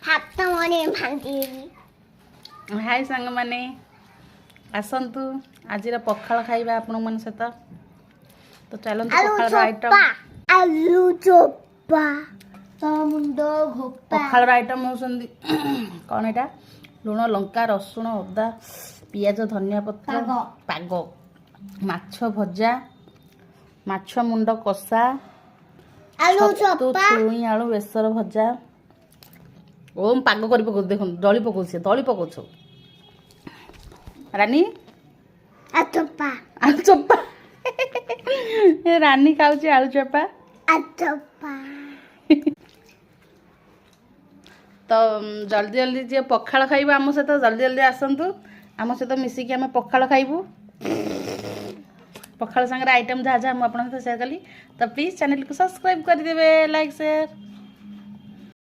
हाथ मने भांगी हाय सांग माने आसतु आज पखाल खाइबा आपण मन सहित तो चलतु पखाल आइटम आलू चोपा तो मुंडो घोपा पखाल आइटम होउछंदी कोन एटा लुण लंका रसुण अदा पियाज धनिया पत्र पाग माछ भजा माछ मुंड कषा आलू छतु चोपा छुई आलू बेसर भजा ओम पाग कर पको देखो दली पको दली पकोछ रानी अचोपा आलू चोपा रानी खाऊची आलू चोपा अचोपा तो जल्दी जल्दी जे पखाल खाइबा आम सहित जल्दी जल्दी आसतु आम सहित मिसिकी आम पखाल खाइबू पखाल संगे आइटम जहाँ जहाँ मुझे शेयर कली तो प्लीज चैनल को सब्सक्राइब करदे लाइक शेयर